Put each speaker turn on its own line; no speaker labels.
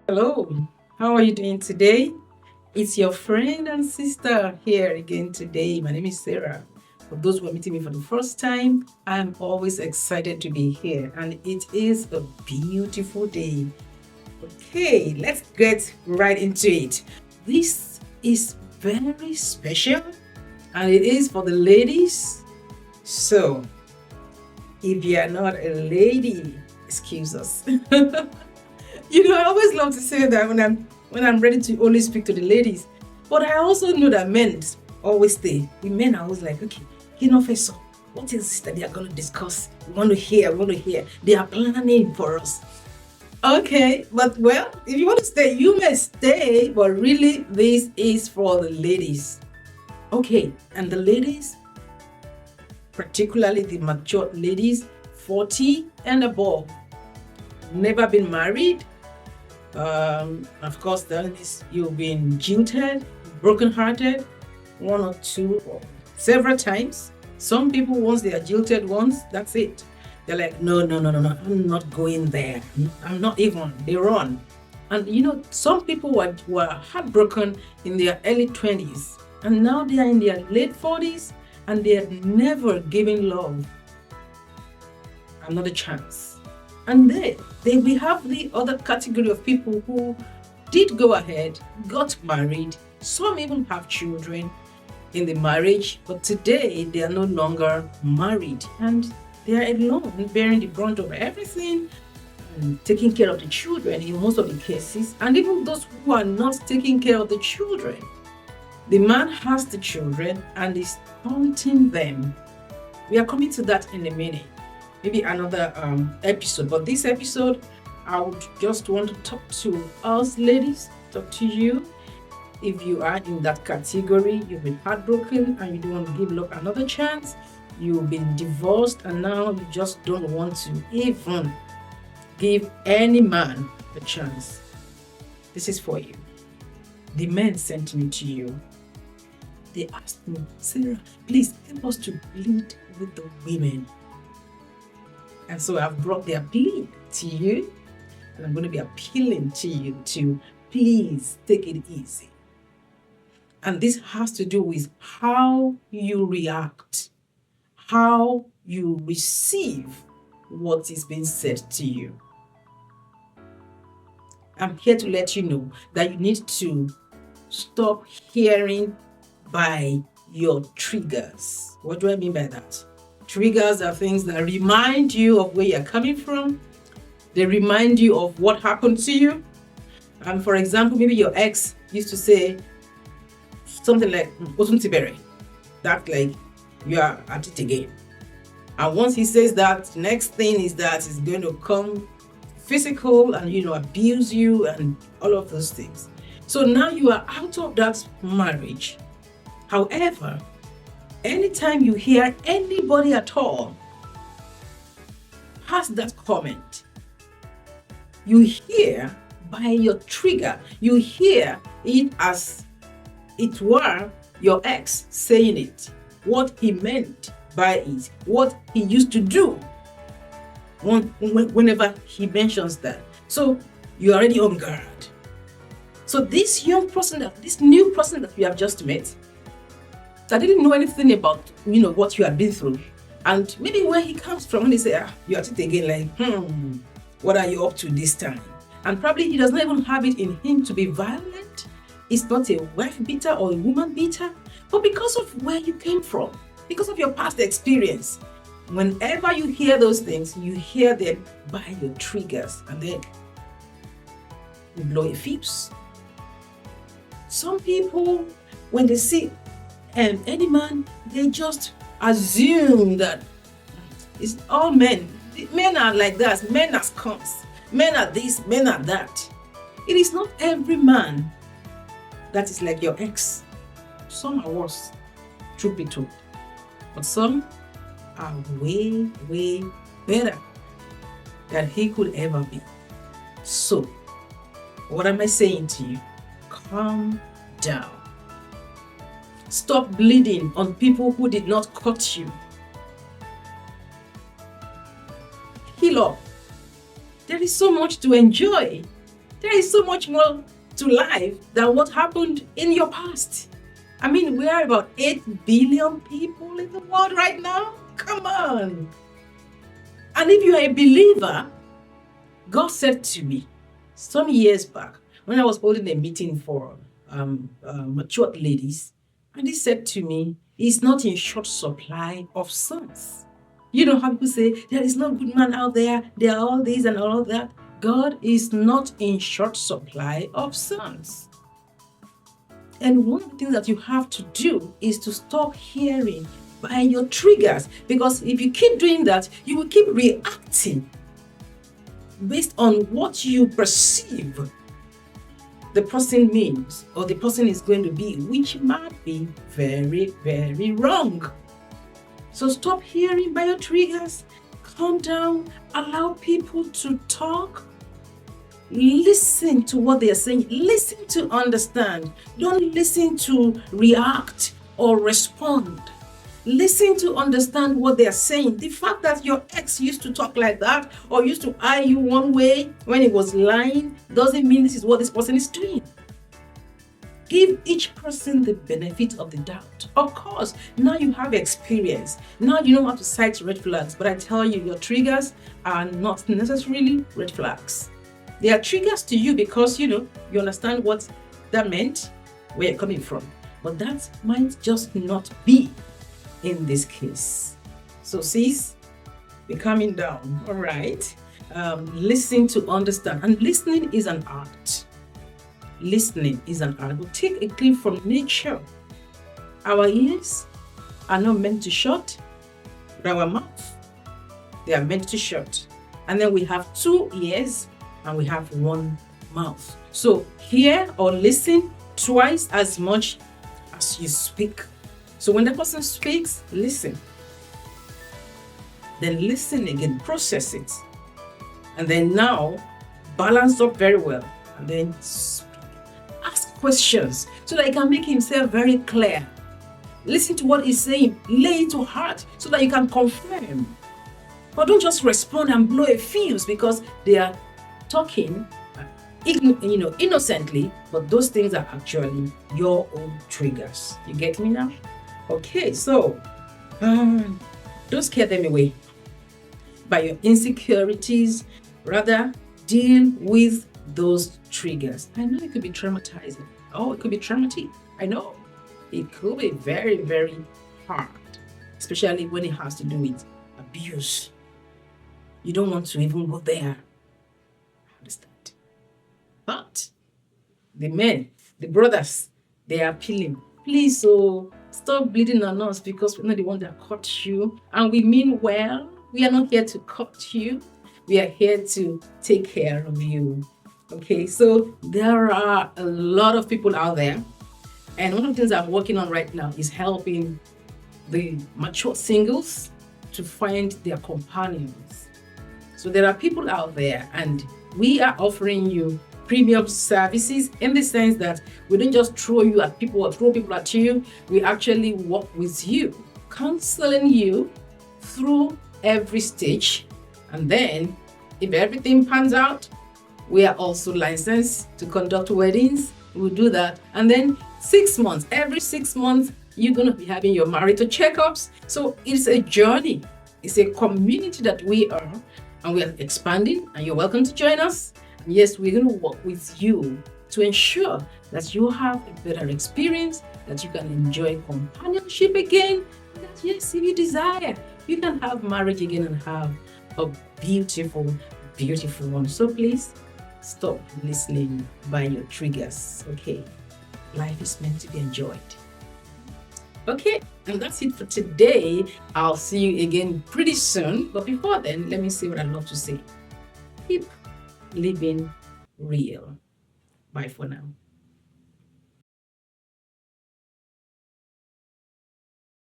Hello, how are you doing today? It's your friend and sister here again today. My name is Sarah. For those who are meeting me for the first time, I'm always excited to be here, and it is a beautiful day. Okay, let's get right into it. This is very special, and it is for the ladies. So, if you are not a lady, excuse us. I always love to say that when I'm ready to only speak to the ladies. But I also know that men always stay. The men are always like, okay, first, what is this that they are going to discuss? We want to hear. They are planning for us. Okay, but well, if you want to stay, you may stay. But really, this is for the ladies. Okay, and the ladies, particularly the mature ladies, 40 and above, never been married. Of course, that is you've been jilted, brokenhearted, one or two, or several times. Some people, once they are jilted once, that's it. They're like, no, no, no, no, no, I'm not going there. I'm not even. They run. And some people were heartbroken in their early 20s, and now they are in their late 40s, and they are never giving love another chance. And then we have the other category of people who did go ahead, got married, some even have children in the marriage, but today they are no longer married and they are alone, bearing the brunt of everything and taking care of the children in most of the cases. And even those who are not taking care of the children, the man has the children and is taunting them. We are coming to that in a minute, maybe another episode. But this episode, I would just want to talk to us ladies, talk to you. If you are in that category, you've been heartbroken and you don't want to give love another chance, you've been divorced and now you just don't want to even give any man a chance. This is for you. The men sent me to you. They asked me, Sarah, please help us to plead with the women. And so I've brought their plea to you, and I'm going to be appealing to you to please take it easy. And this has to do with how you react, how you receive what is being said to you. I'm here to let you know that you need to stop hearing by your triggers. What do I mean by that? Triggers are things that remind you of where you're coming from. They remind you of what happened to you. And for example, maybe your ex used to say something like, that like you are at it again. And once he says that, next thing is that he's going to come physical and abuse you and all of those things. So now you are out of that marriage. However, anytime you hear anybody at all pass that comment, you hear by your trigger, you hear it as it were your ex saying it, what he meant by it, what he used to do whenever he mentions that. So you're already on guard. So this new person that you have just met, that didn't know anything about what you had been through, and maybe where he comes from, when they say, you're at it again, like, what are you up to this time? And probably he does not even have it in him to be violent. He's not a wife beater or a woman beater, but because of where you came from, because of your past experience, whenever you hear those things, you hear them by your triggers, and then you blow a fuse. Some people, when they see any man, they just assume that it's all men. Men are like that. Men are scums. Men are this, men are that. It is not every man that is like your ex. Some are worse, truth be told. But some are way, way better than he could ever be. So, what am I saying to you? Calm down. Stop bleeding on people who did not cut you. Heal up. There is so much to enjoy. There is so much more to life than what happened in your past. I mean, we are about 8 billion people in the world right now. Come on. And if you're a believer, God said to me some years back when I was holding a meeting for matured ladies, and He said to me, He's not in short supply of sons. You know how people say, there is no good man out there, there are all this and all of that. God is not in short supply of sons. And one of the things that you have to do is to stop hearing by your triggers. Because if you keep doing that, you will keep reacting based on what you perceive the person means or the person is going to be, which might be very, very wrong. So stop hearing by your triggers. Calm down. Allow people to talk. Listen to what they are saying. Listen to understand. Don't listen to react or respond. Listen to understand what they are saying. The fact that your ex used to talk like that or used to eye you one way when he was lying doesn't mean this is what this person is doing. Give each person the benefit of the doubt. Of course, now you have experience. Now you know how to cite red flags. But I tell you, your triggers are not necessarily red flags. They are triggers to you because, you understand what that meant, where you're coming from. But that might just not be in this case. So sis, be calming down, all right? Listen to understand. And listening is an art. Listening is an art. We'll take a clip from nature. Our ears are not meant to shut, but our mouth, they are meant to shut. And then we have 2 ears and we have 1 mouth. So hear or listen twice as much as you speak. So when the person speaks, listen. Then listen again, process it. And then now balance up very well. And then speak. Ask questions so that he can make himself very clear. Listen to what he's saying, lay it to heart so that you can confirm. But don't just respond and blow a fuse because they are talking innocently, but those things are actually your own triggers. You get me now? Okay, so don't scare them away by your insecurities. Rather, deal with those triggers. I know it could be traumatizing. Oh, it could be traumatic. I know. It could be very, very hard, especially when it has to do with abuse. You don't want to even go there. I understand. But the men, the brothers, they are appealing. Please, stop bleeding on us because we're not the one that caught you. And we mean well. We are not here to cut you. We are here to take care of you. Okay, so there are a lot of people out there. And one of the things I'm working on right now is helping the mature singles to find their companions. So there are people out there and we are offering you premium services in the sense that we don't just throw you at people or throw people at you. We actually work with you, counseling you through every stage. And then if everything pans out, we are also licensed to conduct weddings. We'll do that. And then 6 months, every 6 months, you're going to be having your marital checkups. So it's a journey. It's a community that we are, and we are expanding, and you're welcome to join us. And yes, we're going to work with you to ensure that you have a better experience, that you can enjoy companionship again, and that yes, if you desire, you can have marriage again and have a beautiful, beautiful one. So please stop listening by your triggers, okay? Life is meant to be enjoyed. Okay, and that's it for today. I'll see you again pretty soon. But before then, let me say what I love to say. Keep living real. Bye for now.